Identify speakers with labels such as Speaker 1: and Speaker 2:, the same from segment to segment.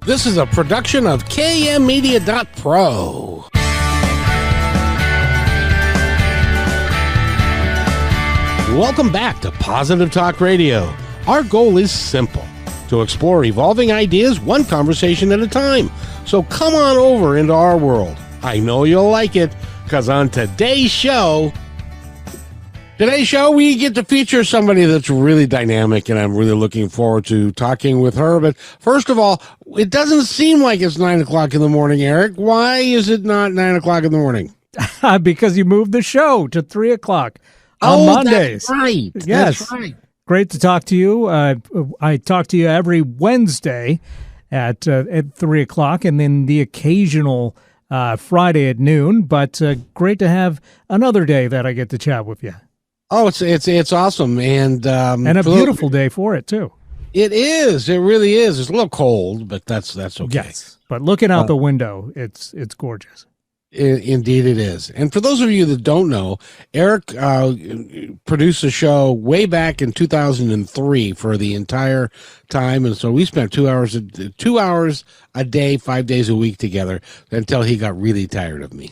Speaker 1: This is a production of KMmedia.pro. Welcome back to Positive Talk Radio. Our goal is simple: to explore evolving ideas one conversation at a time. So come on over into our world. I know you'll like it, because on today's show, we get to feature somebody that's really dynamic, and I'm really looking forward to talking with her. But first of all, it doesn't seem like it's 9 o'clock in the morning, Eric. Why is it not 9 o'clock in the morning?
Speaker 2: Because you moved the show to 3 o'clock on Mondays.
Speaker 1: That's right.
Speaker 2: Yes.
Speaker 1: That's right.
Speaker 2: Great to talk to you. I talk to you every Wednesday at 3 o'clock, and then the occasional Friday at noon. But great to have another day that I get to chat with you.
Speaker 1: Oh, it's awesome, and
Speaker 2: a beautiful day for it too.
Speaker 1: It is. It really is. It's a little cold, but that's okay.
Speaker 2: Yes, but looking out the window, it's gorgeous.
Speaker 1: Indeed, it is. And for those of you that don't know, Eric produced a show way back in 2003 for the entire time, and so we spent 2 hours a day, 5 days a week together until he got really tired of me.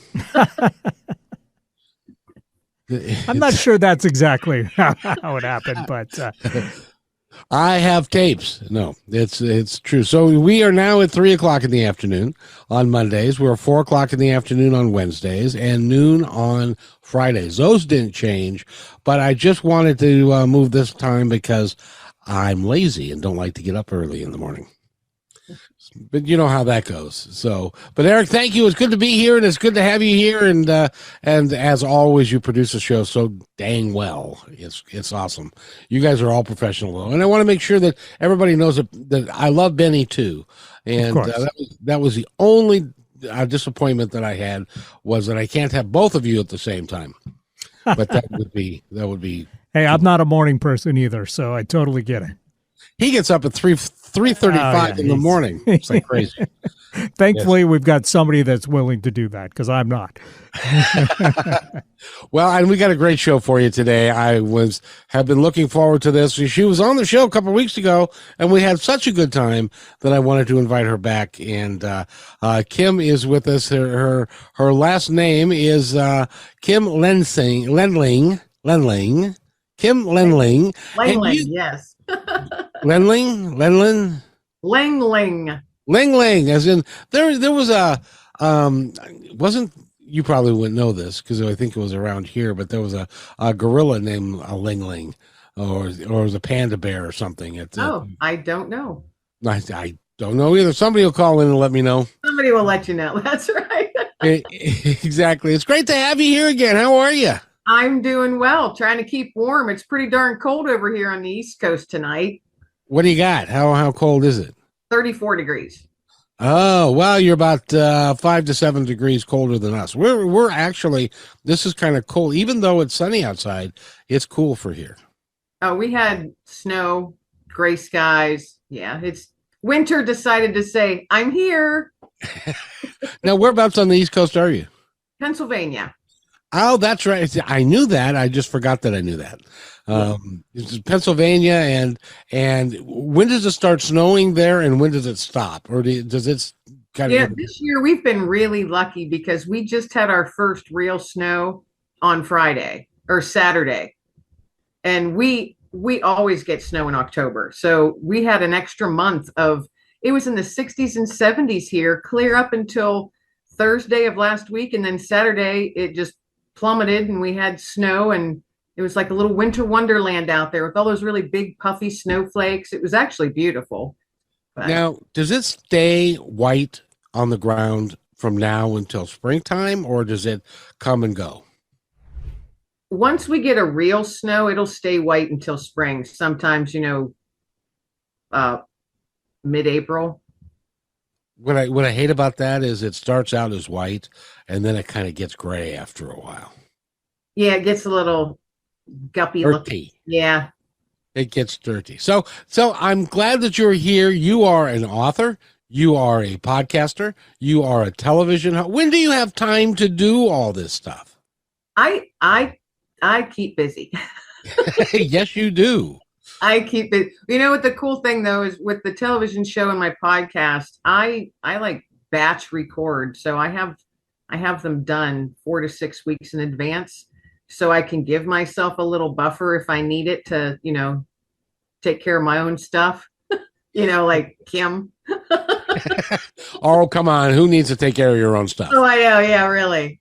Speaker 2: I'm not sure that's exactly how it happened, but
Speaker 1: I have tapes. No, it's true. So we are now at 3 o'clock in the afternoon on Mondays. We're 4 o'clock in the afternoon on Wednesdays and noon on Fridays. Those didn't change, but I just wanted to move this time because I'm lazy and don't like to get up early in the morning. But you know how that goes. So, but Eric, thank you. It's good to be here, and it's good to have you here. And as always, you produce the show so dang well. It's awesome. You guys are all professional, though, and I want to make sure that everybody knows that I love Benny too. And that was the only disappointment that I had, was that I can't have both of you at the same time. But that would be.
Speaker 2: Hey, I'm not a morning person either, so I totally get it.
Speaker 1: He gets up at 3:35 in the morning. It's like crazy.
Speaker 2: Thankfully, we've got somebody that's willing to do that, because I'm not.
Speaker 1: Well, and we got a great show for you today. I have been looking forward to this. She was on the show a couple of weeks ago, and we had such a good time that I wanted to invite her back. And Kim is with us. Her last name is Kim Lengling. Kim Lengling.
Speaker 3: Lengling, yes.
Speaker 1: Lengling. Lengling, as in there was a wasn't, you probably wouldn't know this because I think it was around here, but there was a gorilla named Lengling, or it was a panda bear or something.
Speaker 3: I don't know.
Speaker 1: I don't know either. Somebody will call in and let me know.
Speaker 3: Somebody will let you know. That's right.
Speaker 1: Exactly. It's great to have you here again. How are you?
Speaker 3: I'm doing well, trying to keep warm. It's pretty darn cold over here on the East Coast tonight.
Speaker 1: What do you got? How cold is it?
Speaker 3: 34 degrees.
Speaker 1: Oh, well, you're about 5 to 7 degrees colder than us. We're actually, this is kind of cold. Even though it's sunny outside, it's cool for here.
Speaker 3: Oh, we had snow, gray skies. Yeah, it's winter decided to say, I'm here.
Speaker 1: Now, whereabouts on the East Coast are you?
Speaker 3: Pennsylvania.
Speaker 1: Oh, that's right. I knew that. I just forgot that I knew that. It's Pennsylvania, and when does it start snowing there, and when does it stop, or does it kind of?
Speaker 3: Yeah, this year we've been really lucky because we just had our first real snow on Friday or Saturday, and we always get snow in October, so we had an extra month of. It was in the 60s and 70s here, clear up until Thursday of last week, and then Saturday it just plummeted and we had snow, and it was like a little winter wonderland out there with all those really big puffy snowflakes. It was actually beautiful. But
Speaker 1: now, does it stay white on the ground from now until springtime, or does it come and go?
Speaker 3: Once we get a real snow, it'll stay white until spring. Sometimes, mid-April.
Speaker 1: What I hate about that is it starts out as white and then it kind of gets gray after a while.
Speaker 3: Yeah, it gets a little guppy looking. Yeah.
Speaker 1: It gets dirty. So I'm glad that you're here. You are an author. You are a podcaster. You are a television. When do you have time to do all this stuff?
Speaker 3: I keep busy.
Speaker 1: Yes, you do.
Speaker 3: I keep it. You know what the cool thing though is with the television show and my podcast, I like batch record. So I have them done 4 to 6 weeks in advance. So I can give myself a little buffer if I need it to, take care of my own stuff, like Kim.
Speaker 1: Oh, come on. Who needs to take care of your own stuff?
Speaker 3: Oh, I know. Yeah, really.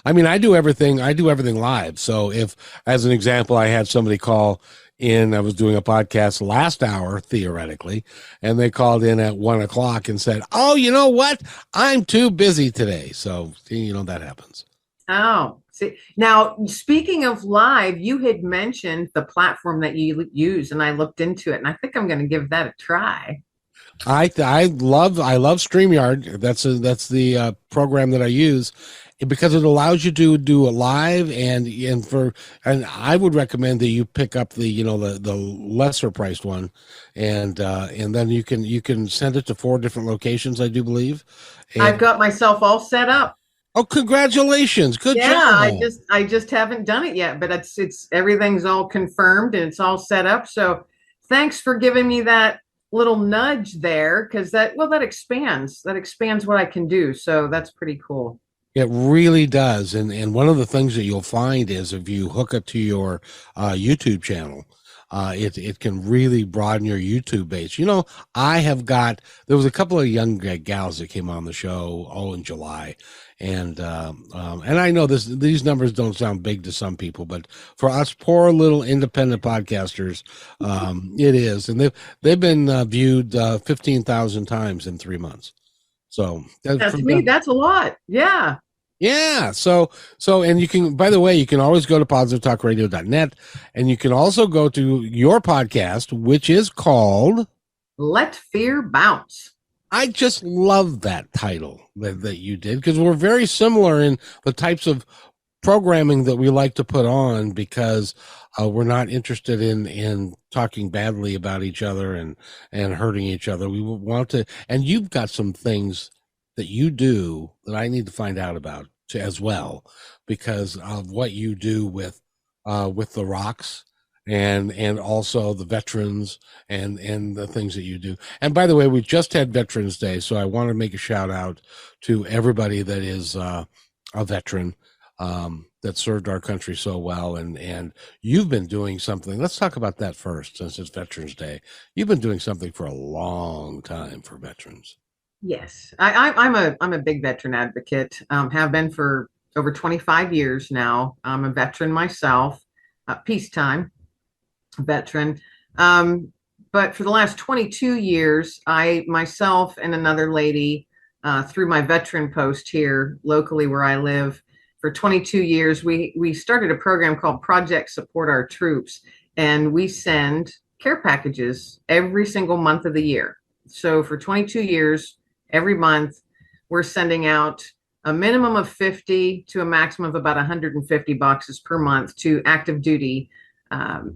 Speaker 1: I mean, I do everything live. So if, as an example, I had somebody call in, I was doing a podcast last hour, theoretically, and they called in at 1 o'clock and said, "Oh, you know what? I'm too busy today." So, that happens.
Speaker 3: Oh, see, now speaking of live, you had mentioned the platform that you use, and I looked into it, and I think I'm going to give that a try.
Speaker 1: I love StreamYard. That's the program that I use because it allows you to do it live and I would recommend that you pick up the lesser priced one and then you can send it to 4 different locations, I do believe.
Speaker 3: I've got myself all set up.
Speaker 1: Oh, congratulations. Good job.
Speaker 3: I just haven't done it yet, but it's everything's all confirmed and it's all set up. So thanks for giving me that little nudge there because that expands what I can do. So that's pretty cool.
Speaker 1: It really does. And one of the things that you'll find is if you hook it to your YouTube channel, it can really broaden your YouTube base. There was a couple of young gals that came on the show, in July. And I know these numbers don't sound big to some people, but for us poor little independent podcasters, it is. And they've been viewed 15,000 times in 3 months. So
Speaker 3: to me, that's a lot. Yeah.
Speaker 1: Yeah. So, and you can, by the way, you can always go to positivetalkradio.net and you can also go to your podcast, which is called
Speaker 3: Let Fear Bounce.
Speaker 1: I just love that title that you did because we're very similar in the types of programming that we like to put on because we're not interested in talking badly about each other and hurting each other. We want to, and you've got some things that you do that I need to find out about as well because of what you do with the rocks and also the veterans and the things that you do. And by the way, we just had Veterans Day, so I want to make a shout out to everybody that is a veteran that served our country so well. And you've been doing something. Let's talk about that first, since it's Veterans Day. You've been doing something for a long time for veterans.
Speaker 3: Yes, I'm a big veteran advocate. Have been for over 25 years now. I'm a veteran myself, peacetime veteran. But for the last 22 years, I myself and another lady, through my veteran post here locally where I live, for 22 years, we started a program called Project Support Our Troops, and we send care packages every single month of the year. So for 22 years, every month, we're sending out a minimum of 50 to a maximum of about 150 boxes per month to active duty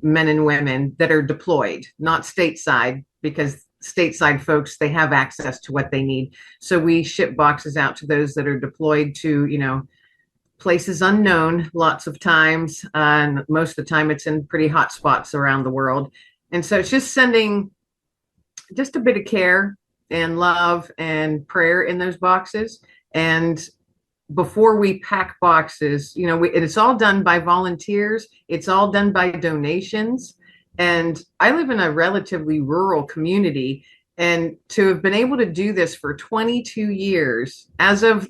Speaker 3: men and women that are deployed, not stateside, because stateside folks, they have access to what they need. So we ship boxes out to those that are deployed to, places unknown lots of times. And most of the time it's in pretty hot spots around the world. And so it's just sending just a bit of care and love and prayer in those boxes. And before we pack boxes, it's all done by volunteers. It's all done by donations. And I live in a relatively rural community. And to have been able to do this for 22 years, as of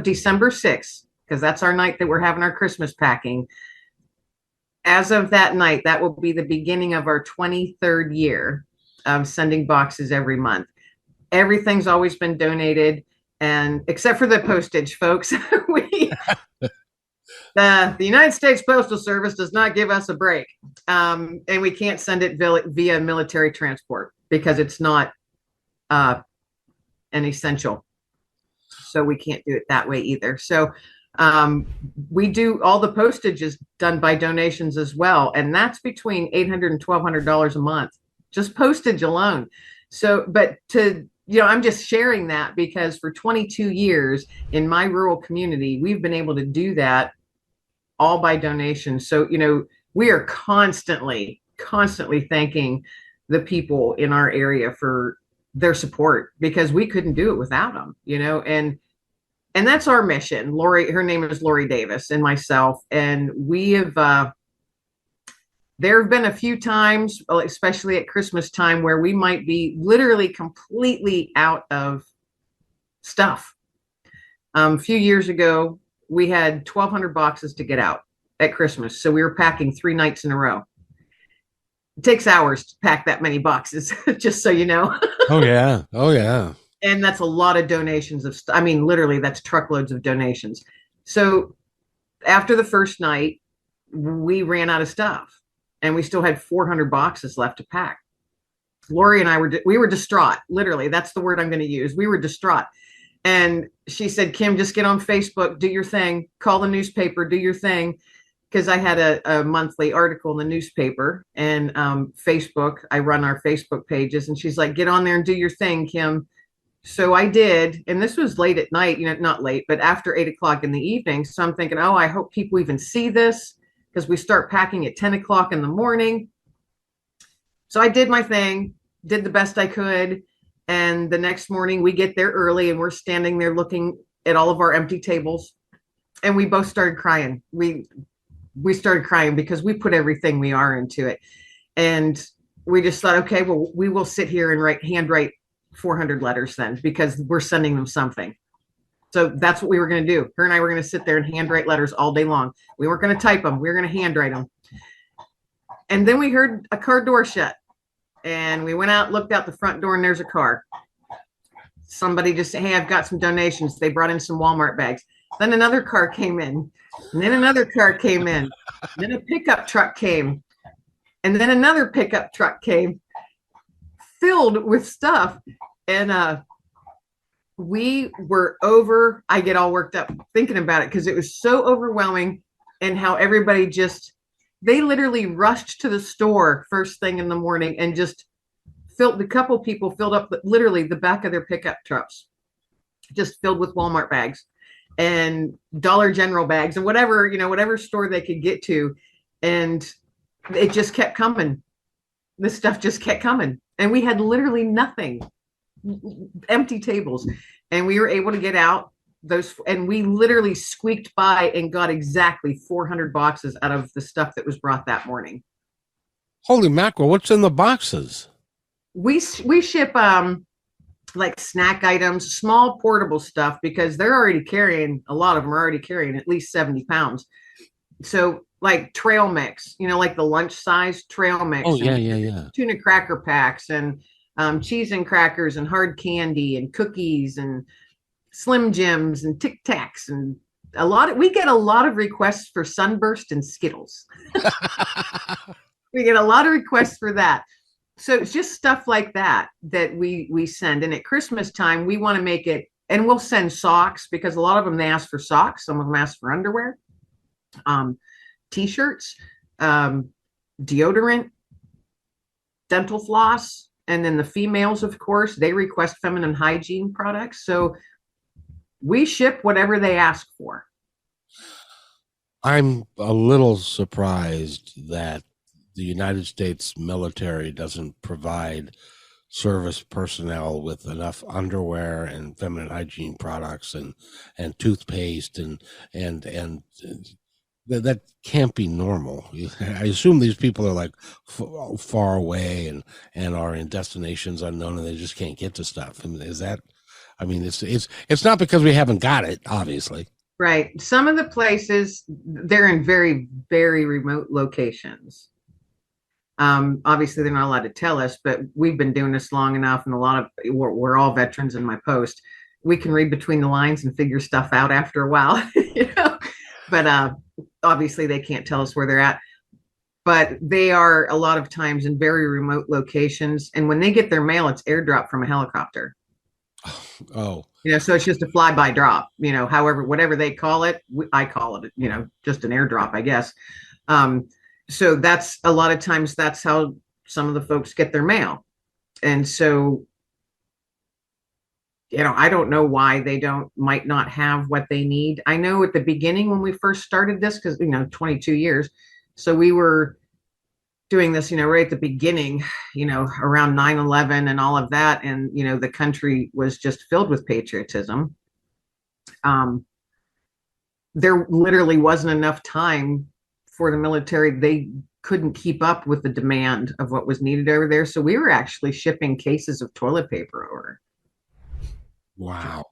Speaker 3: December 6th, because that's our night that we're having our Christmas packing. As of that night, that will be the beginning of our 23rd year of sending boxes every month. Everything's always been donated. And except for the postage, folks, the United States Postal Service does not give us a break. And we can't send it via military transport because it's not an essential. So we can't do it that way either. So we do all the postage is done by donations as well. And that's between $800 and $1,200 a month, just postage alone. So, but I'm just sharing that because for 22 years in my rural community, we've been able to do that all by donation. So, we are constantly thanking the people in our area for their support, because we couldn't do it without them, and that's our mission. Lori, her name is Lori Davis, and myself, and we have there have been a few times, especially at Christmas time, where we might be literally completely out of stuff. A few years ago, we had 1,200 boxes to get out at Christmas. So we were packing 3 nights in a row. It takes hours to pack that many boxes, just so you know.
Speaker 1: Oh, yeah. Oh, yeah.
Speaker 3: And that's a lot of donations I mean, literally, that's truckloads of donations. So after the first night, we ran out of stuff, and we still had 400 boxes left to pack. Lori and I were distraught. Literally, that's the word I'm going to use. We were distraught. And she said, Kim, just get on Facebook, do your thing, call the newspaper, do your thing. Because I had a monthly article in the newspaper, and Facebook, I run our Facebook pages. And she's like, get on there and do your thing, Kim. So I did. And this was late at night, not late, but after 8 o'clock in the evening. So I'm thinking, oh, I hope people even see this, because we start packing at 10 o'clock in the morning. So I did my thing, did the best I could. And the next morning we get there early, and we're standing there looking at all of our empty tables. And we both started crying. We started crying because we put everything we are into it. And we just thought, okay, well, we will sit here and handwrite 400 letters then, because we're sending them something. So that's what we were going to do. Her and I were going to sit there and handwrite letters all day long. We weren't going to type them. We were going to handwrite them. And then we heard a car door shut. And we went out, looked out the front door, and there's a car. Somebody just said, hey, I've got some donations. They brought in some Walmart bags. Then another car came in. And then another car came in. Then a pickup truck came. And then another pickup truck came filled with stuff. And we were over. I get all worked up thinking about it, because it was so overwhelming, and how everybody they literally rushed to the store first thing in the morning and just the couple people filled up literally the back of their pickup trucks, just filled with Walmart bags and Dollar General bags and whatever store they could get to. And it just kept coming. This stuff just kept coming. And we had literally nothing, empty tables. And we were able to get out and we literally squeaked by and got exactly 400 boxes out of the stuff that was brought that morning.
Speaker 1: Holy mackerel, what's in the boxes?
Speaker 3: We ship like snack items, small portable stuff, because they're already carrying, a lot of them are already carrying at least 70 pounds. So like trail mix, like the lunch size trail mix.
Speaker 1: Oh, yeah.
Speaker 3: Tuna cracker packs and cheese and crackers and hard candy and cookies and Slim Jims and Tic Tacs, and we get a lot of requests for Sunburst and Skittles. We get a lot of requests for that. So it's just stuff like that we send. And at Christmas time, we want to make it, and we'll send socks, because a lot of them, they ask for socks. Some of them ask for underwear, T-shirts, deodorant, dental floss. And then the females, of course, they request feminine hygiene products. So we ship whatever they ask for.
Speaker 1: I'm a little surprised that the United States military doesn't provide service personnel with enough underwear and feminine hygiene products and toothpaste and that can't be normal. I assume these people are like far away and are in destinations unknown, and they just can't get to stuff. And it's not because we haven't got it, obviously.
Speaker 3: Right. Some of the places, they're in very, very remote locations. Obviously, they're not allowed to tell us, but we've been doing this long enough, and we're all veterans in my post. We can read between the lines and figure stuff out after a while, But obviously, they can't tell us where they're at. But they are a lot of times in very remote locations, and when they get their mail, it's airdropped from a helicopter.
Speaker 1: Oh.
Speaker 3: So it's just a fly-by drop. However, whatever they call it, I call it, just an airdrop, I guess. So that's a lot of times that's how some of the folks get their mail. And so, I don't know why they might not have what they need. I know at the beginning when we first started this, because, 22 years, So we were doing this, right at the beginning, around 9/11 and all of that. And, the country was just filled with patriotism. There literally wasn't enough time for the military. They couldn't keep up with the demand of what was needed over there. So we were actually shipping cases of toilet paper over.
Speaker 1: Wow.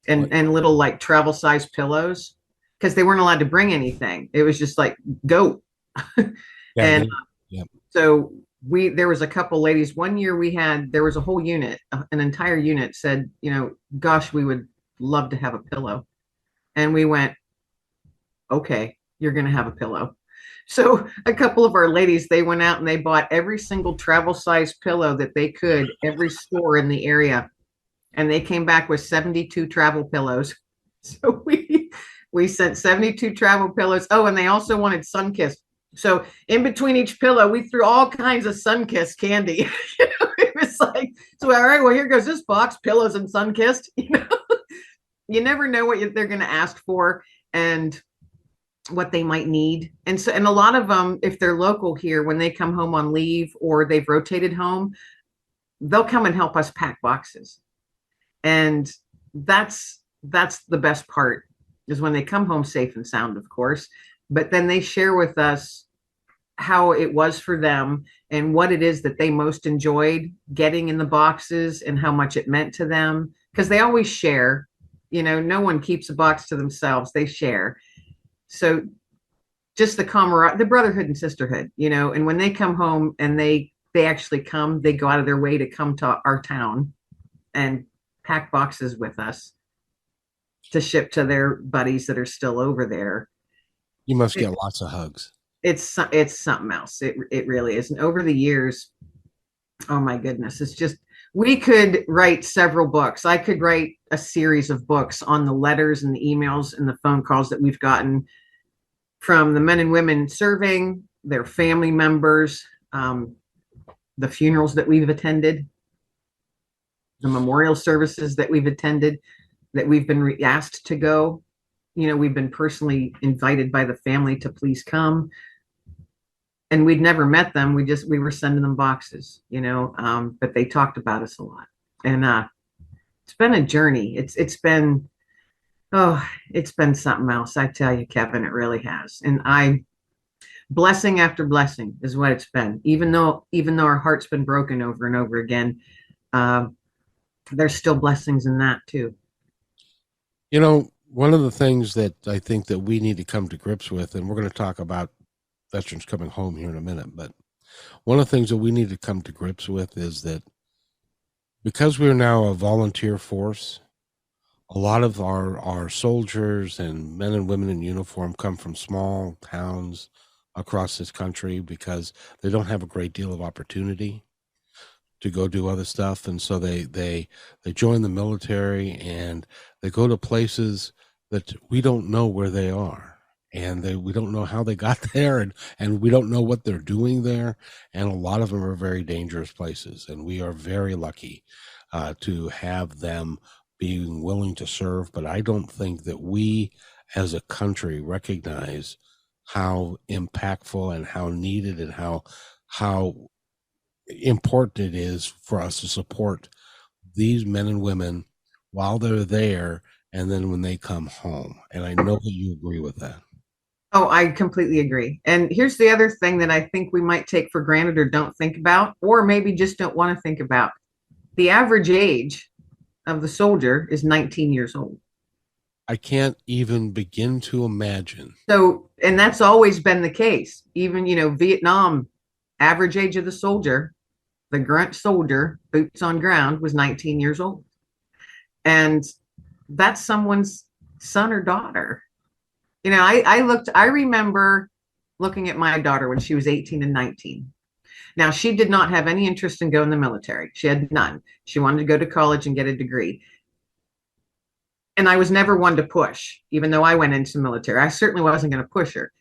Speaker 3: And little like travel size pillows, because they weren't allowed to bring anything. It was just like, go. And so there was a couple ladies. One year there was a whole unit, an entire unit said, gosh, we would love to have a pillow. And we went, okay, you're going to have a pillow. So a couple of our ladies, they went out and they bought every single travel size pillow that they could, every store in the area. And they came back with 72 travel pillows. So we sent 72 travel pillows. Oh, and they also wanted Sunkist. So in between each pillow, we threw all kinds of Sunkist candy. It was like, so all right, well, here goes this box, pillows and Sunkist. You never know what they're going to ask for and what they might need. And so, and a lot of them, if they're local here, when they come home on leave or they've rotated home, they'll come and help us pack boxes. And that's the best part, is when they come home safe and sound, of course, but then they share with us how it was for them and what it is that they most enjoyed getting in the boxes and how much it meant to them. Because they always share, no one keeps a box to themselves, they share. So just the camaraderie, the brotherhood and sisterhood, and when they come home and they actually come, they go out of their way to come to our town and pack boxes with us to ship to their buddies that are still over there.
Speaker 1: You must get lots of hugs.
Speaker 3: It's something else. It really is. And over the years, oh my goodness, it's just, we could write several books. I could write a series of books on the letters and the emails and the phone calls that we've gotten from the men and women serving, their family members, the funerals that we've attended, the memorial services that we've attended, that we've been asked to go. We've been personally invited by the family to please come. And we'd never met them. We were sending them boxes, but they talked about us a lot. And it's been a journey. It's been something else. I tell you, Kevin, it really has. And blessing after blessing is what it's been. Even though our heart's been broken over and over again, there's still blessings in that too.
Speaker 1: One of the things that I think that we need to come to grips with, and we're going to talk about veterans coming home here in a minute, but one of the things that we need to come to grips with is that because we're now a volunteer force, a lot of our soldiers and men and women in uniform come from small towns across this country because they don't have a great deal of opportunity to go do other stuff. And so they join the military and they go to places that we don't know where they are. And we don't know how they got there, and we don't know what they're doing there. And a lot of them are very dangerous places. And we are very lucky to have them being willing to serve. But I don't think that we as a country recognize how impactful and how needed and how important it is for us to support these men and women while they're there and then when they come home. And I know that you agree with that.
Speaker 3: Oh, I completely agree. And here's the other thing that I think we might take for granted or don't think about, or maybe just don't want to think about. The average age of the soldier is 19 years old.
Speaker 1: I can't even begin to imagine.
Speaker 3: So, and that's always been the case. Even, Vietnam, average age of the soldier, the grunt soldier, boots on ground, was 19 years old. And that's someone's son or daughter. I remember looking at my daughter when she was 18 and 19. Now, she did not have any interest in going in the military. She had none. She wanted to go to college and get a degree. And I was never one to push, even though I went into the military. I certainly wasn't going to push her.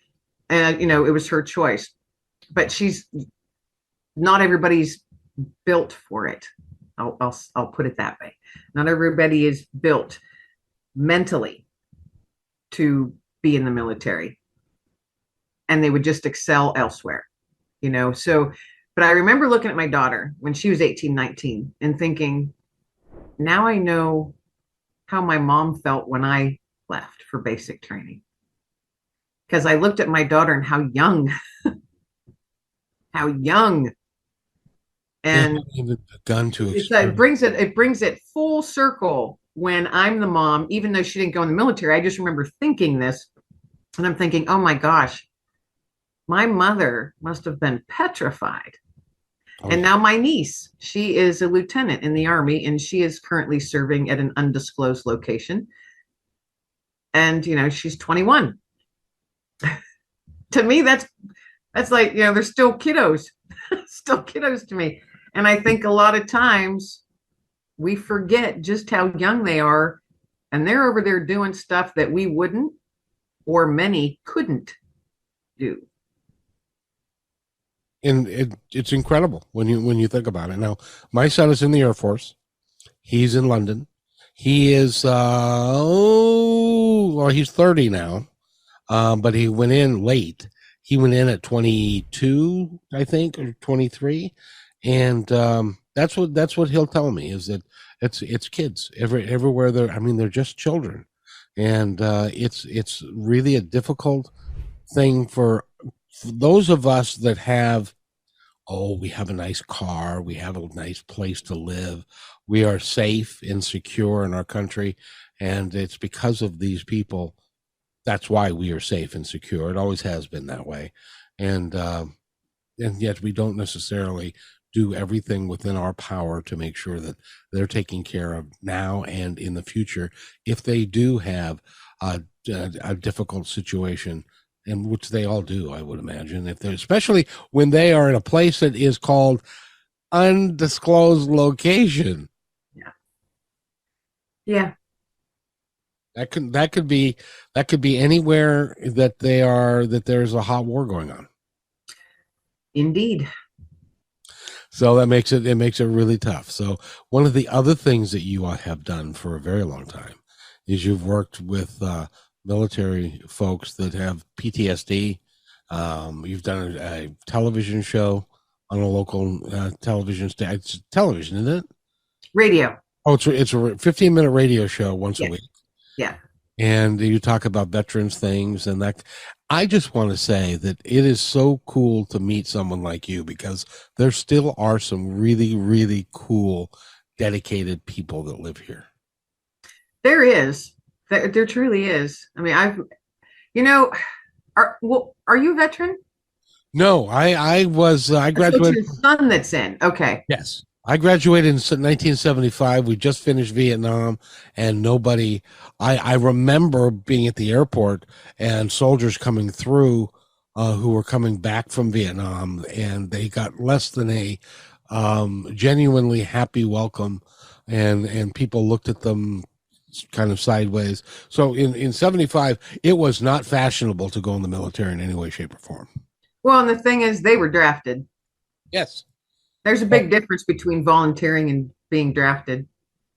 Speaker 3: And, it was her choice. But not everybody's built for it. I'll put it that way. Not everybody is built mentally to be in the military. and they would just excel elsewhere, So, but I remember looking at my daughter when she was 18, 19 and thinking, now I know how my mom felt when I left for basic training. Because I looked at my daughter and how young, how young. And
Speaker 1: even a gun to
Speaker 3: it brings it full circle when I'm the mom, even though she didn't go in the military. I just remember thinking this, and I'm thinking, oh my gosh, my mother must have been petrified. And now my niece, she is a lieutenant in the Army, and she is currently serving at an undisclosed location. And she's 21. To me, that's like, they're still kiddos, still kiddos to me. And I think a lot of times we forget just how young they are, and they're over there doing stuff that we wouldn't, or many couldn't do.
Speaker 1: And it's incredible when you think about it. Now, my son is in the Air Force. He's in London. He is he's 30 now, but he went in late. He went in at 22, I think, or 23, and that's what he'll tell me, is that it's kids everywhere. They're just children, and it's really a difficult thing for those of us that have, we have a nice car, we have a nice place to live, we are safe and secure in our country, and it's because of these people. That's why we are safe and secure. It always has been that way, and yet we don't necessarily do everything within our power to make sure that they're taken care of now and in the future if they do have a difficult situation. And which they all do, I would imagine, especially when they are in a place that is called undisclosed location.
Speaker 3: Yeah. Yeah.
Speaker 1: That could be anywhere that there's a hot war going on.
Speaker 3: Indeed.
Speaker 1: So that makes it really tough. So one of the other things that you have done for a very long time is you've worked with military folks that have PTSD. You've done a television show on a local television station. It's television, isn't it?
Speaker 3: Radio.
Speaker 1: Oh, it's a 15-minute radio show once a week.
Speaker 3: Yeah.
Speaker 1: And you talk about veterans things, and that. I just want to say that it is so cool to meet someone like you, because there still are some really, really cool, dedicated people that live here.
Speaker 3: There is. There truly is. I mean, are you a veteran?
Speaker 1: No, I graduated.
Speaker 3: It's your son that's in. Okay.
Speaker 1: Yes. I graduated in 1975. We just finished Vietnam, and I remember being at the airport and soldiers coming through who were coming back from Vietnam, and they got less than a genuinely happy welcome, and people looked at them kind of sideways. So in 75, it was not fashionable to go in the military in any way, shape, or form.
Speaker 3: Well, and the thing is, they were drafted.
Speaker 1: Yes.
Speaker 3: There's a big difference between volunteering and being drafted.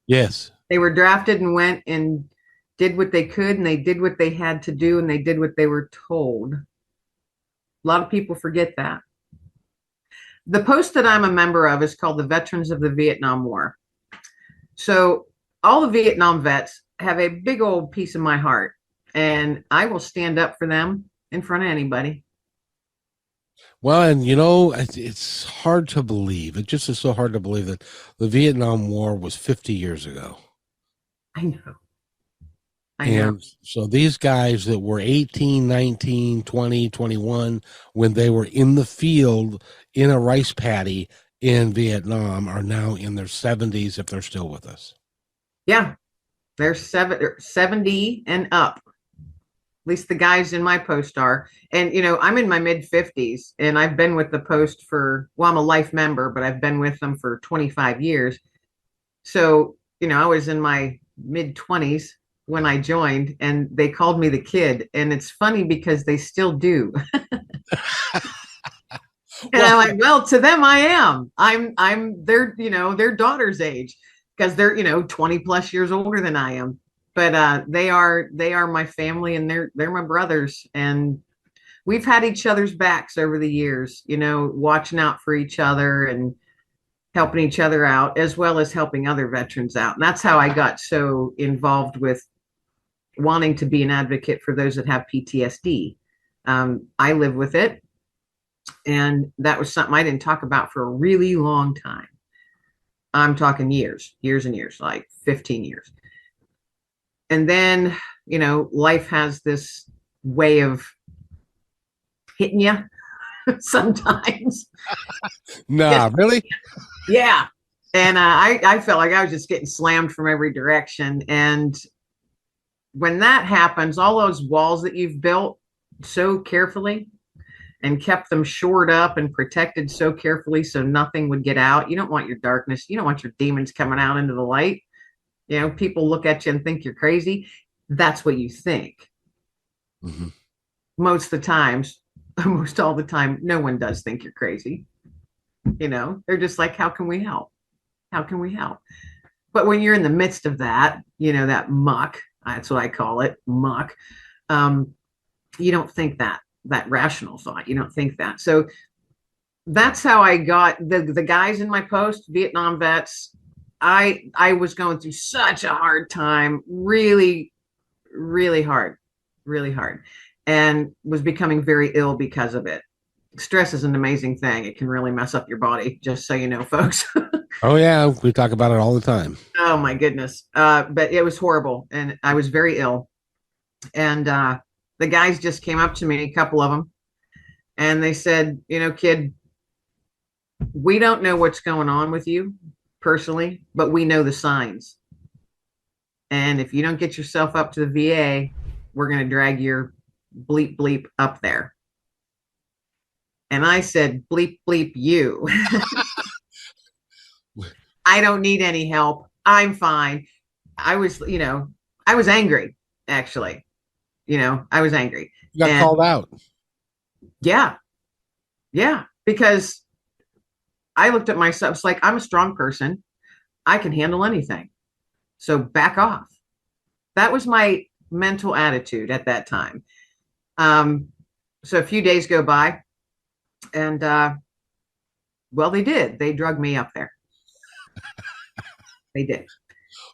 Speaker 1: Yes.
Speaker 3: They were drafted and went and did what they could, and they did what they had to do, and they did what they were told. A lot of people forget that. The post that I'm a member of is called the Veterans of the Vietnam War. So all the Vietnam vets have a big old piece of my heart, and I will stand up for them in front of anybody.
Speaker 1: Well, and it's hard to believe. It just is so hard to believe that the Vietnam War was 50 years ago.
Speaker 3: I know.
Speaker 1: And so these guys that were 18, 19, 20, 21, when they were in the field in a rice paddy in Vietnam, are now in their 70s if they're still with us.
Speaker 3: Yeah. They're 70 and up. At least the guys in my post are. And, I'm in my mid-50s, and I've been with the post I'm a life member, but I've been with them for 25 years. So, I was in my mid-20s when I joined, and they called me the kid. And it's funny because they still do. And I'm like, well, to them, I am. I'm their, their daughter's age, because they're, 20 plus years older than I am. But they are my family, and they're my brothers. And we've had each other's backs over the years, you know, watching out for each other and helping each other out, as well as helping other veterans out. And that's how I got so involved with wanting to be an advocate for those that have PTSD. I live with it. And that was something I didn't talk about for a really long time. I'm talking years and years, like 15 years. And then, you know, life has this way of hitting you sometimes.
Speaker 1: Nah,
Speaker 3: Yes.
Speaker 1: really?
Speaker 3: Yeah. And I felt like I was just getting slammed from every direction. And when that happens, all those walls that you've built so carefully and kept them shored up and protected so carefully so nothing would get out. You don't want your darkness. You don't want your demons coming out into the light. You know, people look at you and think you're crazy. That's what you think.
Speaker 1: Mm-hmm.
Speaker 3: Most of the times, almost all the time, no one does think you're crazy. You know, they're just like, how can we help? How can we help? But when you're in the midst of that, you know, that muck, that's what I call it, muck, you don't think that rational thought. You don't think that. So that's how I got the guys in my post, Vietnam vets. I was going through such a hard time, really, really hard, and was becoming very ill because of it. Stress is an amazing thing. It can really mess up your body, just so you know, folks.
Speaker 1: Oh, yeah. We talk about it all the time.
Speaker 3: Oh, my goodness. But it was horrible. And I was very ill. And the guys just came up to me, a couple of them, and they said, you know, kid, we don't know what's going on with you personally, but we know the signs. And if you don't get yourself up to the VA, we're going to drag your bleep bleep up there. And I said, bleep bleep you. I don't need any help. I'm fine. I was angry, actually. You know, I was angry.
Speaker 1: You got called out.
Speaker 3: Yeah. Yeah. Because I looked at myself, it's like, I'm a strong person. I can handle anything. So back off. That was my mental attitude at that time. So a few days go by, and well, they did. They drugged me up there. They did.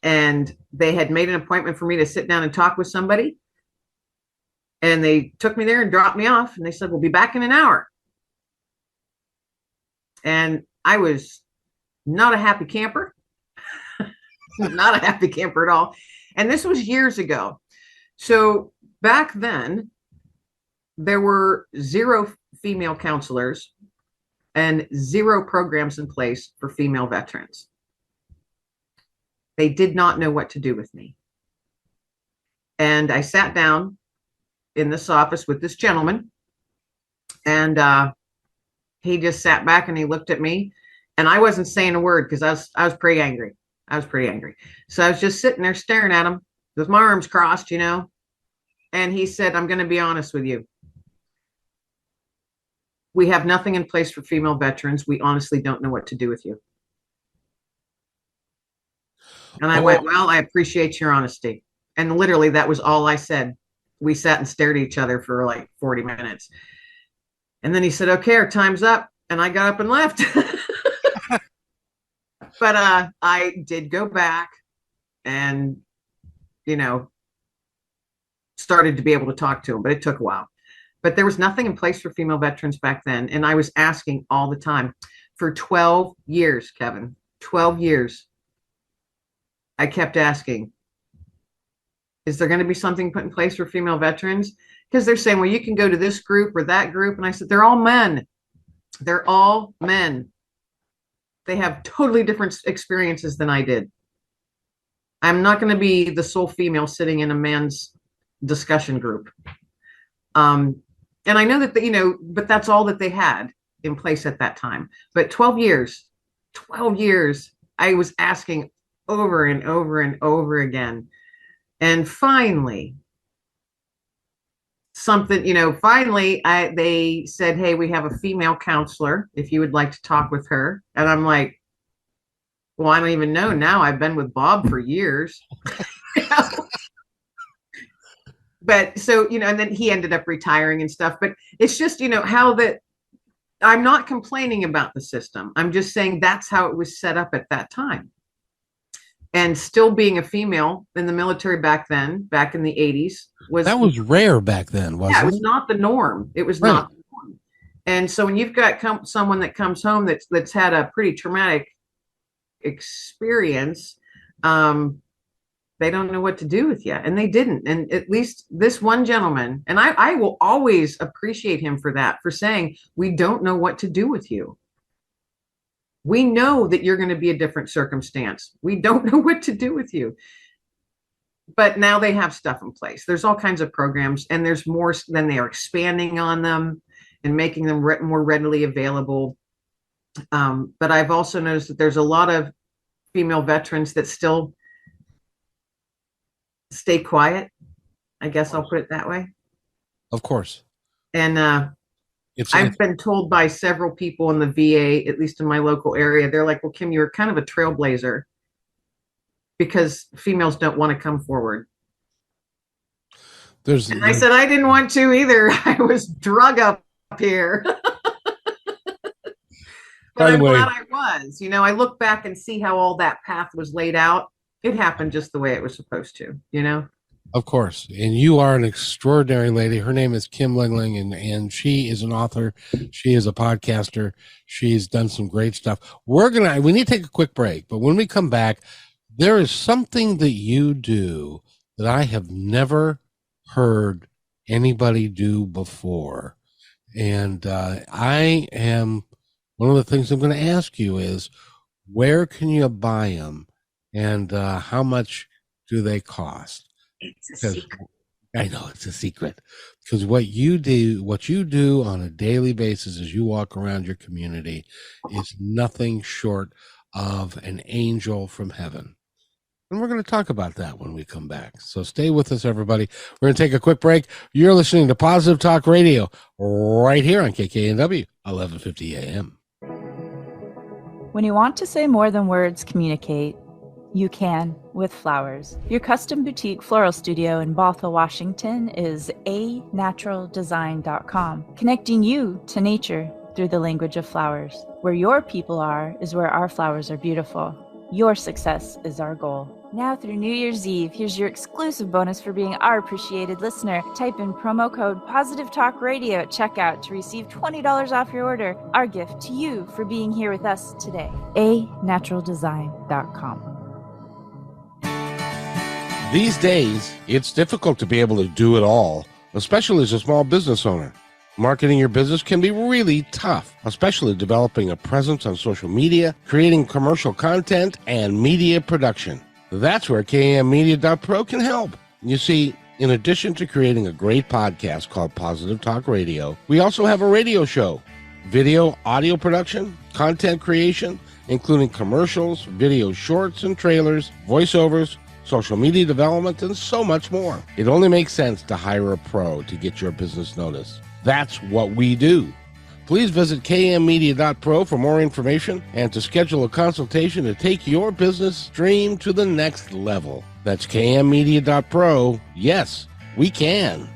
Speaker 3: And they had made an appointment for me to sit down and talk with somebody. And they took me there and dropped me off. And they said, we'll be back in an hour. And I was not a happy camper. Not a happy camper at all. And this was years ago. So back then, there were 0 female counselors and 0 programs in place for female veterans. They did not know what to do with me. And I sat down in this office with this gentleman, and he just sat back and he looked at me, and I wasn't saying a word because I was pretty angry. So I was just sitting there staring at him with my arms crossed, you know. And he said, I'm going to be honest with you. We have nothing in place for female veterans. We honestly don't know what to do with you. And I went, well, I appreciate your honesty. And literally, that was all I said. We sat and stared at each other for like 40 minutes. And then he said, okay, our time's up. And I got up and left. But I did go back and, you know, started to be able to talk to him, but it took a while. But there was nothing in place for female veterans back then. And I was asking all the time for 12 years, Kevin, 12 years. I kept asking, is there going to be something put in place for female veterans? Because they're saying, well, you can go to this group or that group. And I said, they're all men. They're all men. They have totally different experiences than I did. I'm not going to be the sole female sitting in a man's discussion group. And I know that, you know, but that's all that they had in place at that time. But 12 years, I was asking over and over and over again. And finally, they said, hey, we have a female counselor if you would like to talk with her. And I'm like, well, I don't even know now. I've been with Bob for years. You know? But so, and then he ended up retiring and stuff. But it's just, how that I'm not complaining about the system. I'm just saying that's how it was set up at that time. And still being a female in the military back then, back in the 80s,
Speaker 1: that was rare back then, wasn't it?
Speaker 3: Yeah, it was not the norm. It was not the norm. And so when you've got someone that comes home that's had a pretty traumatic experience, they don't know what to do with you, and they didn't. And at least this one gentleman, and I will always appreciate him for that, for saying, we don't know what to do with you. We know that you're going to be a different circumstance. We don't know what to do with you. But now they have stuff in place. There's all kinds of programs, and there's more. Then they are expanding on them and making them more readily available. But I've also noticed that there's a lot of female veterans that still stay quiet. I guess I'll put it that way.
Speaker 1: Of course.
Speaker 3: And I've been told by several people in the VA, at least in my local area, they're like, well, Kim, you're kind of a trailblazer because females don't want to come forward. And I said, I didn't want to either. I was drug up here. But I'm glad I was. I look back and see how all that path was laid out. It happened just the way it was supposed to,
Speaker 1: Of course. And you are an extraordinary lady. Her name is Kim Lengling, and she is an author. She is a podcaster. She's done some great stuff. We need to take a quick break, but when we come back, there is something that you do that I have never heard anybody do before. And one of the things I'm going to ask you is, where can you buy them, and how much do they cost?
Speaker 3: It's a secret.
Speaker 1: I know it's a secret, because what you do on a daily basis as you walk around your community is nothing short of an angel from heaven. And we're going to talk about that when we come back. So stay with us, everybody. We're going to take a quick break. You're listening to Positive Talk Radio right here on KKNW, 1150 AM.
Speaker 4: When you want to say more than words communicate, you can with flowers. Your custom boutique floral studio in Bothell, Washington is anaturaldesign.com, connecting you to nature through the language of flowers. Where your people are is where our flowers are beautiful. Your success is our goal. Now through New Year's Eve, here's your exclusive bonus for being our appreciated listener. Type in promo code Positive Talk Radio at checkout to receive $20 off your order. Our gift to you for being here with us today. anaturaldesign.com.
Speaker 1: These days, it's difficult to be able to do it all, especially as a small business owner. Marketing your business can be really tough, especially developing a presence on social media, creating commercial content, and media production. That's where KMmedia.pro can help. You see, in addition to creating a great podcast called Positive Talk Radio, we also have a radio show, video, audio production, content creation, including commercials, video shorts and trailers, voiceovers, social media development, and so much more. It only makes sense to hire a pro to get your business noticed. That's what we do. Please visit kmmedia.pro for more information and to schedule a consultation to take your business stream to the next level. That's kmmedia.pro. Yes, we can.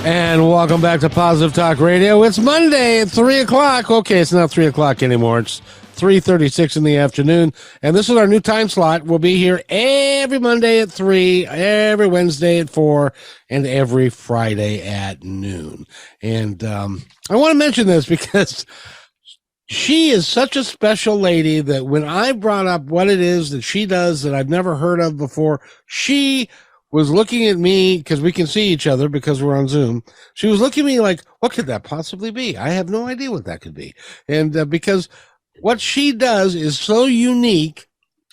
Speaker 1: And welcome back to Positive Talk Radio. It's Monday at 3 o'clock. Okay, it's not 3 o'clock anymore. It's 3:36 in the afternoon. And this is our new time slot. We'll be here every Monday at 3, every Wednesday at 4, and every Friday at noon. And I want to mention this because she is such a special lady that when I brought up what it is that she does that I've never heard of before, she was looking at me, because we can see each other because we're on Zoom. She was looking at me like, what could that possibly be? I have no idea what that could be. And because what she does is so unique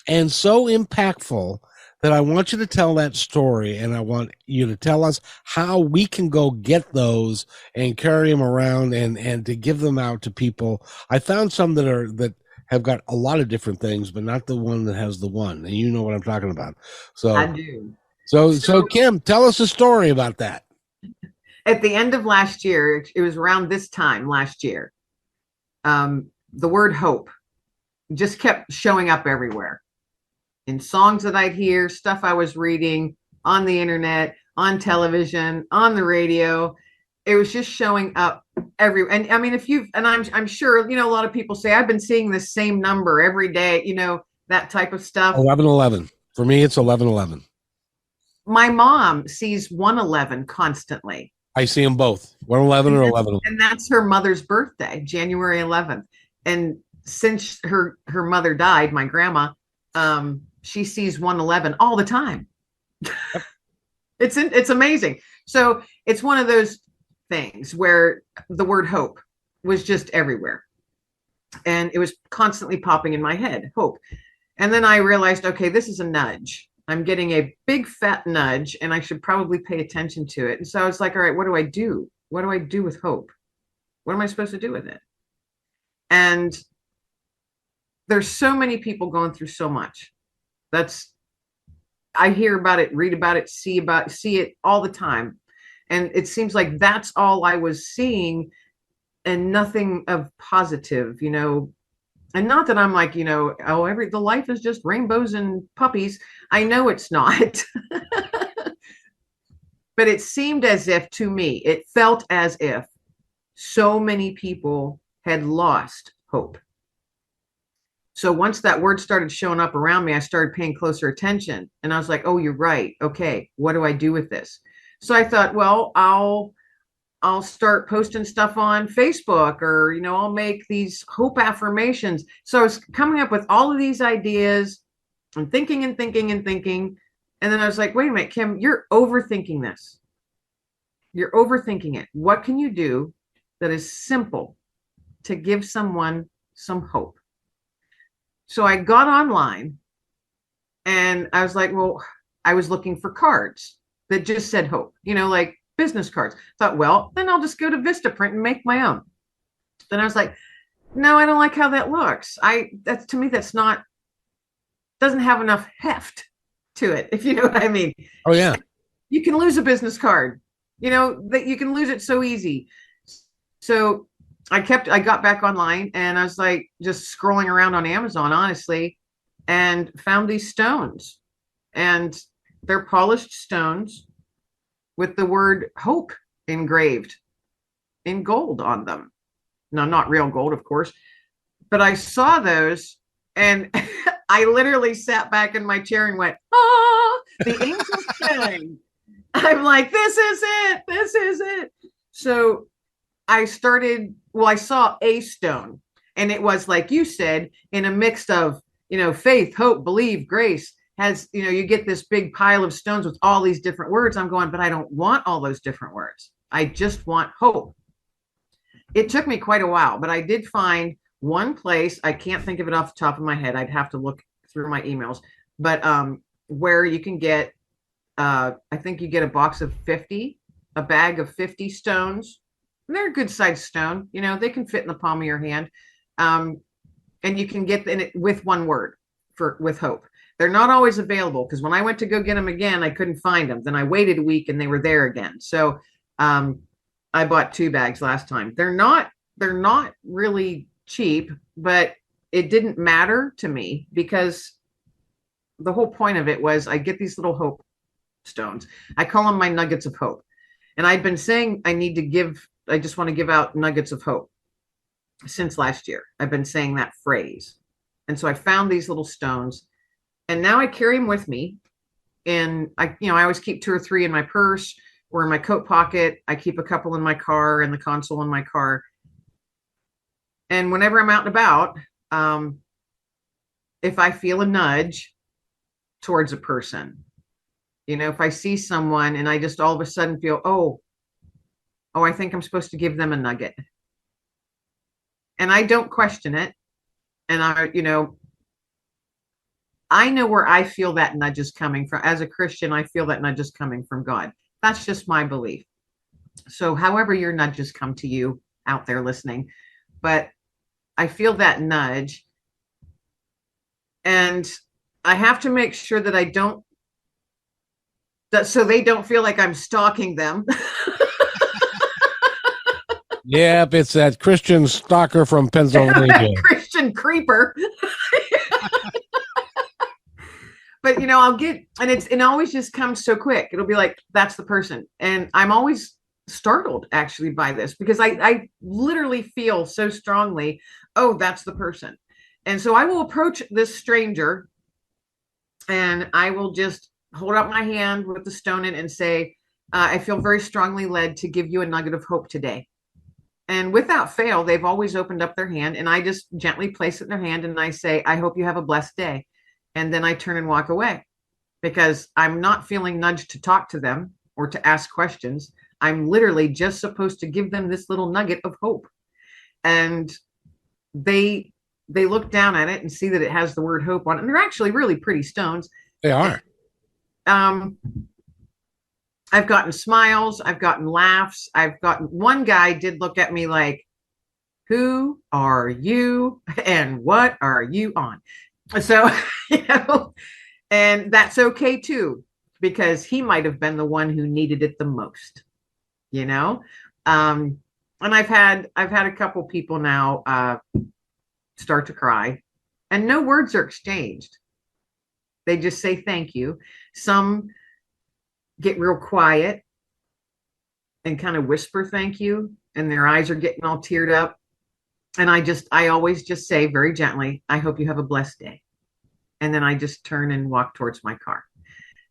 Speaker 1: and so impactful that I want you to tell that story, and I want you to tell us how we can go get those and carry them around and to give them out to people. I found some that have got a lot of different things, but not the one that has the one. And you know what I'm talking about. So
Speaker 3: I do.
Speaker 1: So Kim, tell us a story about that.
Speaker 3: At the end of last year, it was around this time last year, the word hope just kept showing up everywhere. in songs that I'd hear, stuff I was reading on the internet, on television, on the radio. It was just showing up and I mean, I'm sure, a lot of people say, I've been seeing the same number every day, that type of stuff.
Speaker 1: 1111. For me, it's 1111.
Speaker 3: My mom sees 111 constantly.
Speaker 1: I see them both, 111 or 11.
Speaker 3: And that's her mother's birthday, January 11th. And since her mother died, my grandma, she sees 111 all the time. It's amazing. So it's one of those things where the word hope was just everywhere. And it was constantly popping in my head, hope. And then I realized, okay, this is a nudge. I'm getting a big fat nudge and I should probably pay attention to it. And so I was like, all right, what do I do? What do I do with hope? What am I supposed to do with it? And there's so many people going through so much. I hear about it, read about it, see it all the time. And it seems like that's all I was seeing and nothing of positive, and not that I'm like, the life is just rainbows and puppies. I know it's not. But it seemed as if, to me, it felt as if so many people had lost hope. So once that word started showing up around me, I started paying closer attention. And I was like, oh, you're right. Okay, what do I do with this? So I thought, well, I'll start posting stuff on Facebook, or, I'll make these hope affirmations. So I was coming up with all of these ideas and thinking and thinking and thinking. And then I was like, wait a minute, Kim, you're overthinking this. You're overthinking it. What can you do that is simple to give someone some hope? So I got online and I was like, well, I was looking for cards that just said hope, like business cards. Thought, well, then I'll just go to Vistaprint and make my own. Then I was like, no, I don't like how that looks. To me, doesn't have enough heft to it, if you know what I mean.
Speaker 1: Oh yeah.
Speaker 3: You can lose a business card, that you can lose it so easy. So I got back online and I was like just scrolling around on Amazon, honestly, and found these stones, and they're polished stones with the word hope engraved in gold on them. No, not real gold, of course, but I saw those and I literally sat back in my chair and went, ah, the angels sang. I'm like, this is it. This is it. So I saw a stone, and it was, like you said, in a mix of, faith, hope, believe, grace. Has, you get this big pile of stones with all these different words. I'm going, but I don't want all those different words. I just want hope. It took me quite a while, but I did find one place. I can't think of it off the top of my head. I'd have to look through my emails, but where you can get, I think you get a bag of 50 stones. And they're a good sized stone. They can fit in the palm of your hand. And you can get in it with one word with hope. They're not always available, because when I went to go get them again, I couldn't find them. Then I waited a week and they were there again. So I bought 2 bags last time. They're not really cheap, but it didn't matter to me, because the whole point of it was I get these little hope stones. I call them my nuggets of hope. And I've been saying I just want to give out nuggets of hope since last year. I've been saying that phrase. And so I found these little stones, and now I carry them with me. And I always keep 2 or 3 in my purse or in my coat pocket. I keep a couple in my car, in the console in my car. And whenever I'm out and about, if I feel a nudge towards a person, if I see someone and I just all of a sudden feel, oh, I think I'm supposed to give them a nugget. And I don't question it. And I know where I feel that nudge is coming from. As a Christian, I feel that nudge is coming from God. That's just my belief. So however your nudges come to you out there listening, but I feel that nudge, and I have to make sure that so they don't feel like I'm stalking them.
Speaker 1: Yep, it's that Christian stalker from Pennsylvania.
Speaker 3: Christian creeper. but I'll get, and it always just comes so quick. It'll be like, that's the person. And I'm always startled actually by this, because I literally feel so strongly, oh, that's the person. And so I will approach this stranger and I will just hold out my hand with the stone in and say, I feel very strongly led to give you a nugget of hope today. And without fail, they've always opened up their hand, and I just gently place it in their hand and I say, I hope you have a blessed day. And then I turn and walk away, because I'm not feeling nudged to talk to them or to ask questions. I'm literally just supposed to give them this little nugget of hope. And they look down at it and see that it has the word hope on it. And they're actually really pretty stones.
Speaker 1: They are.
Speaker 3: I've gotten smiles. I've gotten laughs. I've gotten, one guy did look at me like, who are you and what are you on? So, and that's okay too, because he might have been the one who needed it the most, and I've had a couple people now start to cry, and no words are exchanged. They just say thank you. Some get real quiet and kind of whisper thank you, and their eyes are getting all teared up. And I always just say very gently, I hope you have a blessed day. And then I just turn and walk towards my car.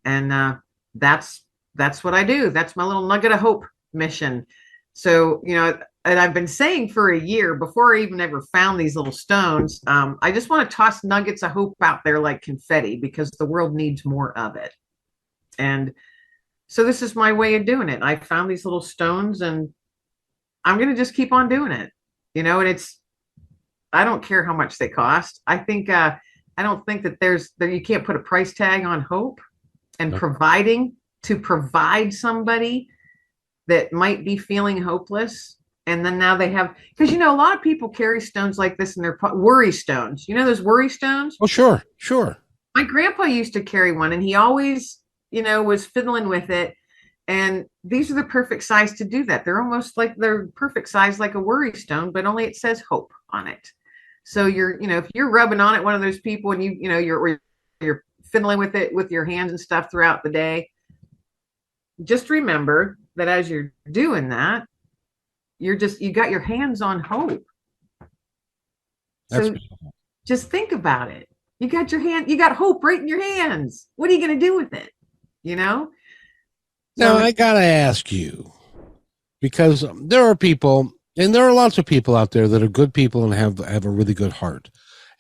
Speaker 3: And that's what I do. That's my little nugget of hope mission. So, and I've been saying for a year, before I even ever found these little stones, I just want to toss nuggets of hope out there like confetti, because the world needs more of it. And so this is my way of doing it. I found these little stones, and I'm going to just keep on doing it, and I don't care how much they cost. I don't think that you can't put a price tag on hope and to provide somebody that might be feeling hopeless. And then now they have, because, a lot of people carry stones like this in their worry stones. Those worry stones?
Speaker 1: Oh, sure.
Speaker 3: My grandpa used to carry one, and he always, was fiddling with it. And these are the perfect size to do that. They're almost like they're perfect size, like a worry stone, but only it says hope on it. So you're, if you're rubbing on it, one of those people, and you're fiddling with it with your hands and stuff throughout the day, just remember that as you're doing that, you got your hands on hope. So just think about it. You got hope right in your hands. What are you going to do with it?
Speaker 1: Now, I got to ask you, because there are people, and there are lots of people out there that are good people and have a really good heart.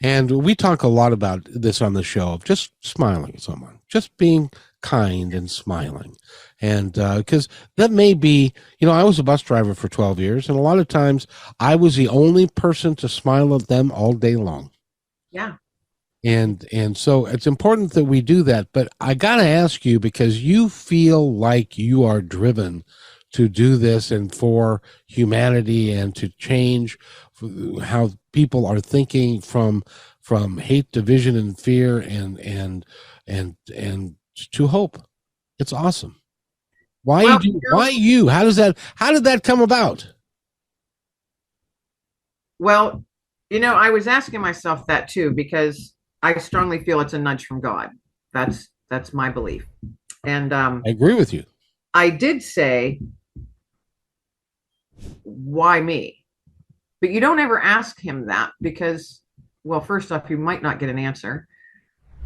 Speaker 1: And we talk a lot about this on the show, of just smiling at someone, just being kind and smiling. And because that may be, I was a bus driver for 12 years, and a lot of times I was the only person to smile at them all day long.
Speaker 3: Yeah.
Speaker 1: And so it's important that we do that. But I got to ask you, because you feel like you are driven to do this and for humanity and to change how people are thinking from hate, division, and fear and to hope. It's awesome. Why you? How did that come about?
Speaker 3: Well, I was asking myself that too, because I strongly feel it's a nudge from God. That's my belief. And
Speaker 1: I agree with you.
Speaker 3: I did say, why me? But you don't ever ask him that, because, well, first off, you might not get an answer.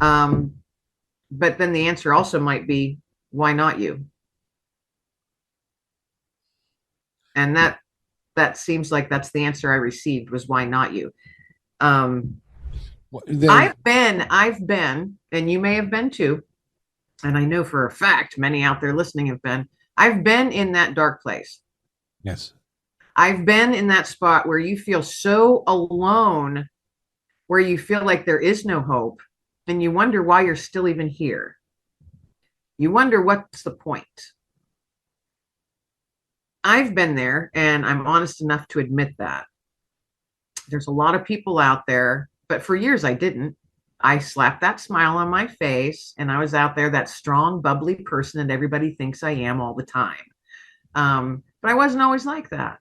Speaker 3: But then the answer also might be, why not you? And that seems like that's the answer I received, was why not you? I've been, and you may have been too, and I know for a fact many out there listening have been, I've been in that dark place.
Speaker 1: Yes.
Speaker 3: I've been in that spot where you feel so alone, where you feel like there is no hope, and you wonder why you're still even here. You wonder, what's the point? I've been there, and I'm honest enough to admit that. There's a lot of people out there, but for years I didn't. I slapped that smile on my face, and I was out there, that strong, bubbly person that everybody thinks I am all the time. But I wasn't always like that.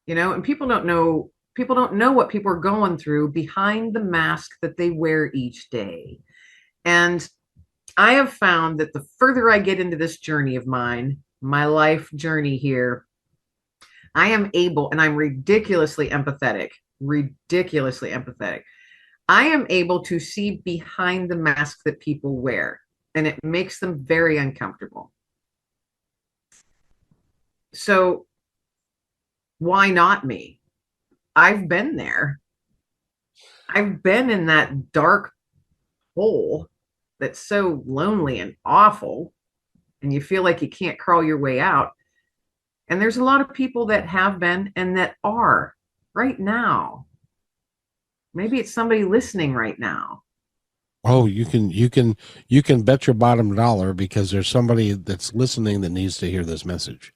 Speaker 3: And people don't know what people are going through behind the mask that they wear each day. And I have found that the further I get into this journey of mine, my life journey here, I am able, and I'm ridiculously empathetic, ridiculously empathetic. I am able to see behind the mask that people wear, and it makes them very uncomfortable. So why not me? I've been there. I've been in that dark hole that's so lonely and awful, and you feel like you can't crawl your way out. And there's a lot of people that have been and that are right now. Maybe it's somebody listening right now.
Speaker 1: Oh, you can bet your bottom dollar, because there's somebody that's listening that needs to hear this message.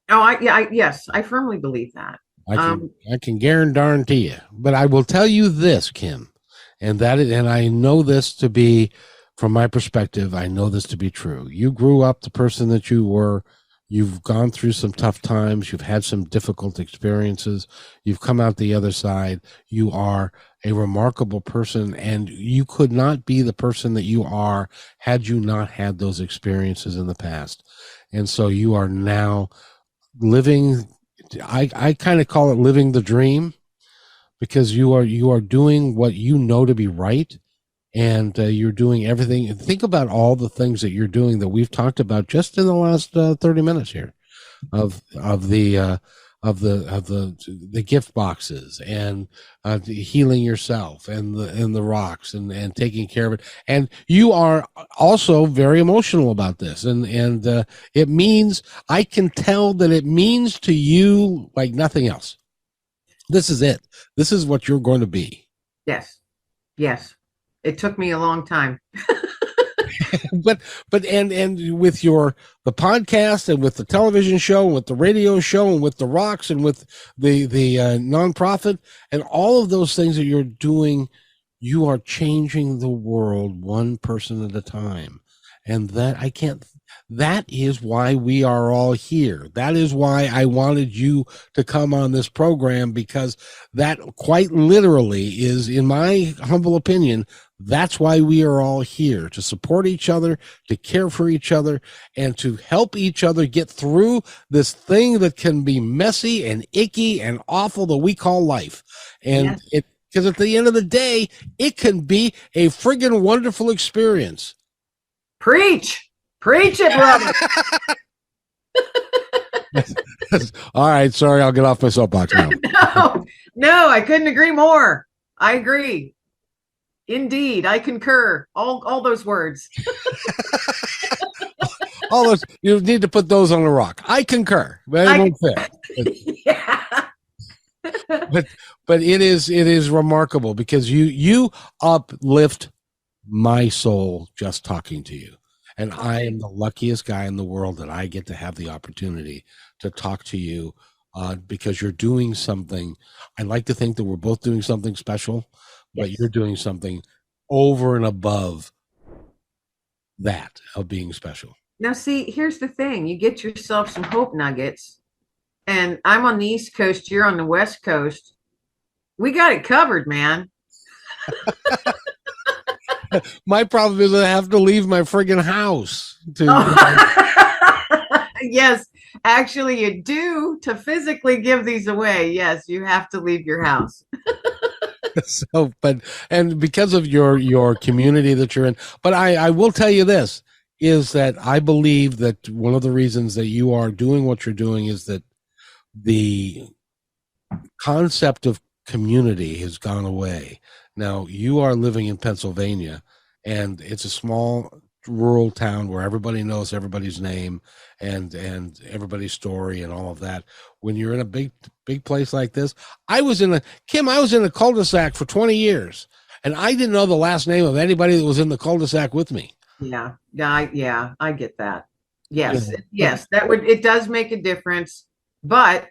Speaker 3: Oh, yes, I firmly believe that.
Speaker 1: I can guarantee you. But I will tell you this, Kim, and I know this to be, from my perspective, I know this to be true. You grew up the person that you were. You've gone through some tough times. You've had some difficult experiences. You've come out the other side. You are a remarkable person, and you could not be the person that you are had you not had those experiences in the past. And so you are now living, I kind of call it living the dream, because you are doing what you know to be right. And you're doing everything. Think about all the things that you're doing that we've talked about just in the last 30 minutes here, of the gift boxes, and healing yourself, and the rocks, and taking care of it. And you are also very emotional about this, and it means, I can tell that it means to you like nothing else. This is it. This is what you're going to be.
Speaker 3: Yes. It took me a long time.
Speaker 1: but and with the podcast, and with the television show, and with the radio show, and with the rocks, and with the nonprofit, and all of those things that you're doing, you are changing the world one person at a time. And that is why we are all here. That is why I wanted you to come on this program, because that quite literally is, in my humble opinion, that's why we are all here, to support each other, to care for each other, and to help each other get through this thing that can be messy and icky and awful that we call life. And because at the end of the day, it can be a friggin' wonderful experience.
Speaker 3: Preach it, brother.
Speaker 1: All right, sorry, I'll get off my soapbox now.
Speaker 3: No, I couldn't agree more. I agree. Indeed, I concur. All those words.
Speaker 1: All those, you need to put those on the rock. I concur, but it won't fit.
Speaker 3: Yeah.
Speaker 1: But it is remarkable, because you uplift my soul just talking to you. And I am the luckiest guy in the world that I get to have the opportunity to talk to you, because you're doing something. I like to think that we're both doing something special, but you're doing something over and above that of being special.
Speaker 3: Now, see, here's the thing. You get yourself some hope nuggets, and I'm on the East Coast, you're on the West Coast. We got it covered, man.
Speaker 1: My problem is I have to leave my friggin' house to.
Speaker 3: Yes, actually, you do, to physically give these away. Yes, you have to leave your house.
Speaker 1: So, and because of your community that you're in, but I will tell you this, is that I believe that one of the reasons that you are doing what you're doing is that the concept of community has gone away. Now, you are living in Pennsylvania, and it's a small rural town where everybody knows everybody's name and everybody's story and all of that. When you're in a big place like this, I was in a cul-de-sac for 20 years, and I didn't know the last name of anybody that was in the cul-de-sac with me.
Speaker 3: Yeah, I get that. Yes, yes, it does make a difference, but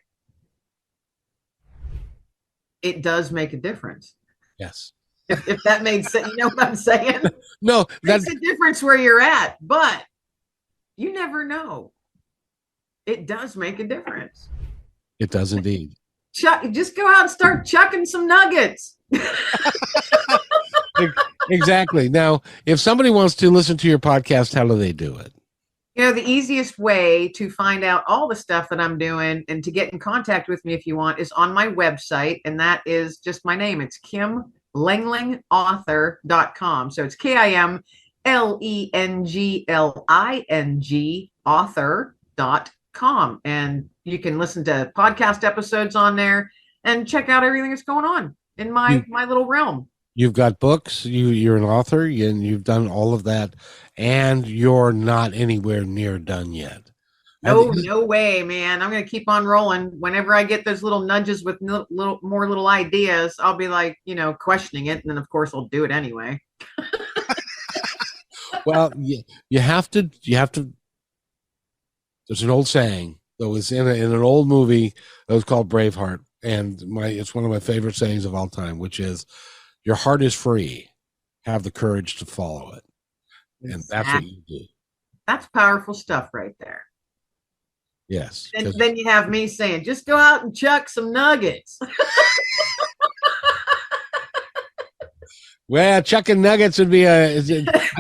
Speaker 3: it does make a difference.
Speaker 1: Yes.
Speaker 3: If that made sense, you know what I'm saying?
Speaker 1: No,
Speaker 3: that's a difference where you're at, but you never know. It does make a difference.
Speaker 1: It does indeed.
Speaker 3: Just go out and start chucking some nuggets.
Speaker 1: Exactly. Now, if somebody wants to listen to your podcast, how do they do it?
Speaker 3: The easiest way to find out all the stuff that I'm doing and to get in contact with me if you want is on my website. And that is just my name. It's KimLenglingAuthor.com. So it's KIMLENGLING author.com. And you can listen to podcast episodes on there and check out everything that's going on in my little realm.
Speaker 1: You've got books, you're an author, and you've done all of that, and you're not anywhere near done yet.
Speaker 3: No way, man. I'm going to keep on rolling. Whenever I get those little nudges with little ideas, I'll be like, questioning it. And then, of course, I'll do it anyway.
Speaker 1: Well, you have to, there's an old saying that was in an old movie that was called Braveheart. And it's one of my favorite sayings of all time, which is, your heart is free. Have the courage to follow it. And that's what you do.
Speaker 3: That's powerful stuff right there.
Speaker 1: Yes.
Speaker 3: And then you have me saying, just go out and chuck some nuggets.
Speaker 1: Well, chucking nuggets would be I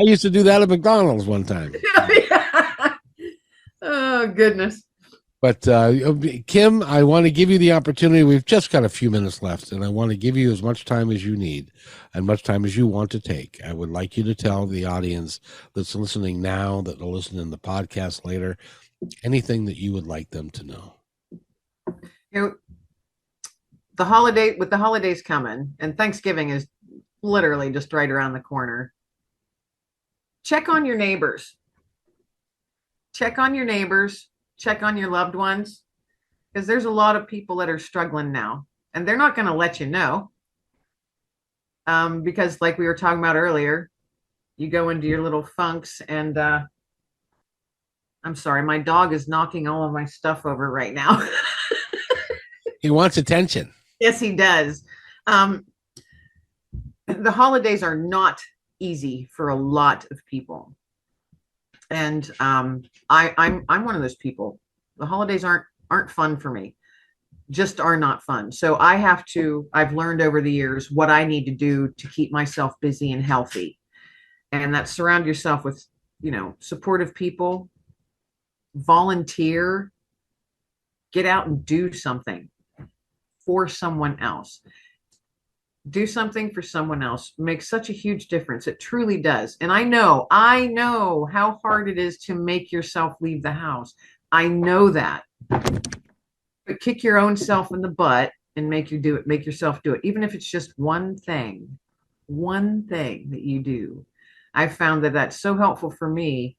Speaker 1: used to do that at McDonald's one time.
Speaker 3: Oh, goodness.
Speaker 1: But Kim, I want to give you the opportunity. We've just got a few minutes left, and I want to give you as much time as you need and much time as you want to take. I would like you to tell the audience that's listening now, that will listen in the podcast later, anything that you would like them to know.
Speaker 3: The holidays coming, and Thanksgiving is literally just right around the corner. Check on your neighbors. Check on your neighbors. Check on your loved ones, because there's a lot of people that are struggling now, and they're not going to let you know. Because like we were talking about earlier, you go into your little funks, and I'm sorry, my dog is knocking all of my stuff over right now.
Speaker 1: He wants attention.
Speaker 3: Yes, he does. The holidays are not easy for a lot of people. And I'm one of those people. The holidays aren't fun for me, just are not fun. So I've learned over the years what I need to do to keep myself busy and healthy. And that's surround yourself with, supportive people, volunteer, get out and do something for someone else. Do something for someone else makes such a huge difference. It truly does. And I know how hard it is to make yourself leave the house. I know that. But kick your own self in the butt and make yourself do it. Even if it's just one thing that you do. I've found that that's so helpful for me.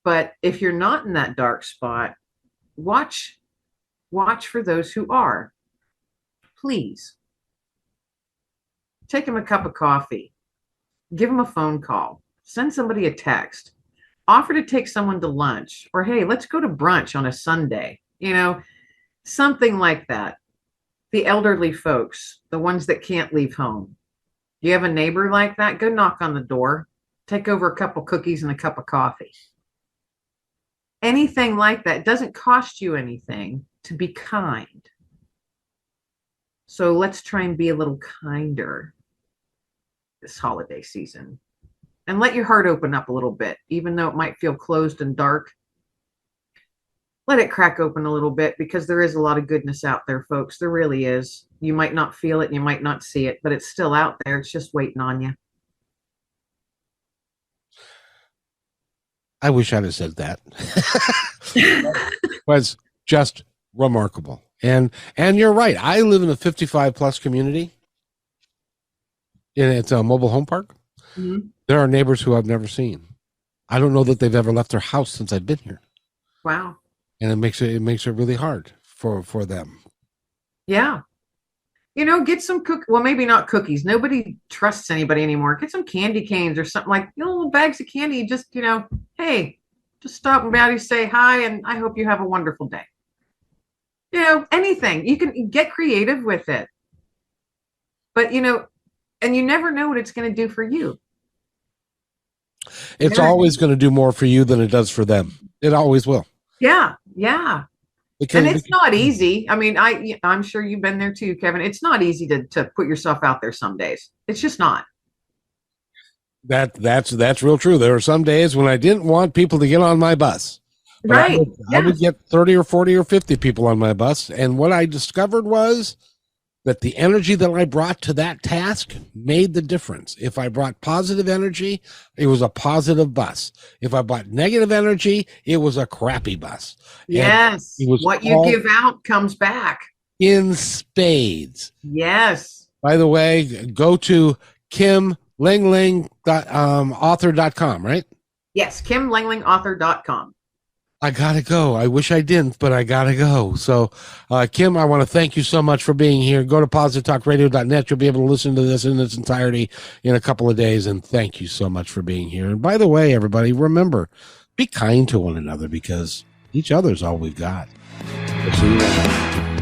Speaker 3: But if you're not in that dark spot, watch for those who are. Please. Take them a cup of coffee, give them a phone call, send somebody a text, offer to take someone to lunch, or, hey, let's go to brunch on a Sunday, something like that. The elderly folks, the ones that can't leave home. You have a neighbor like that? Go knock on the door, take over a couple cookies and a cup of coffee. Anything like that. It doesn't cost you anything to be kind. So let's try and be a little kinder this holiday season, and let your heart open up a little bit, even though it might feel closed and dark. Let it crack open a little bit, because there is a lot of goodness out there, folks. There really is. You might not feel it, you might not see it, but it's still out there. It's just waiting on you.
Speaker 1: I wish I'd have said that. It was just remarkable. And you're right. I live in a 55 plus community. And it's a mobile home park. Mm-hmm. There are neighbors who I've never seen. I don't know that they've ever left their house since I've been here.
Speaker 3: Wow.
Speaker 1: And it makes it really hard for them.
Speaker 3: Yeah. Get some well, maybe not cookies. Nobody trusts anybody anymore. Get some candy canes or something, like little bags of candy. Just, hey, just stop by, say hi, and I hope you have a wonderful day. Anything. You can get creative with it. But, and you never know what it's going to do for you.
Speaker 1: It's always going to do more for you than it does for them. It always will.
Speaker 3: Yeah. Yeah. And it's not easy. I mean, I'm sure you've been there too, Kevin. It's not easy to put yourself out there some days. It's just not.
Speaker 1: That's real true. There were some days when I didn't want people to get on my bus. But
Speaker 3: Right.
Speaker 1: I would get 30 or 40 or 50 people on my bus. And what I discovered was that the energy that I brought to that task made the difference. If I brought positive energy, it was a positive bus. If I brought negative energy, it was a crappy bus.
Speaker 3: Yes. What you give out comes back.
Speaker 1: In spades.
Speaker 3: Yes.
Speaker 1: By the way, go to Lengling author.com, right?
Speaker 3: Yes, KimLenglingAuthor.com.
Speaker 1: I gotta go. I wish I didn't, but I gotta go. So, Kim, I want to thank you so much for being here. Go to positivetalkradio.net. You'll be able to listen to this in its entirety in a couple of days. And thank you so much for being here. And by the way, everybody, remember, be kind to one another because each other's all we've got. We'll see you later.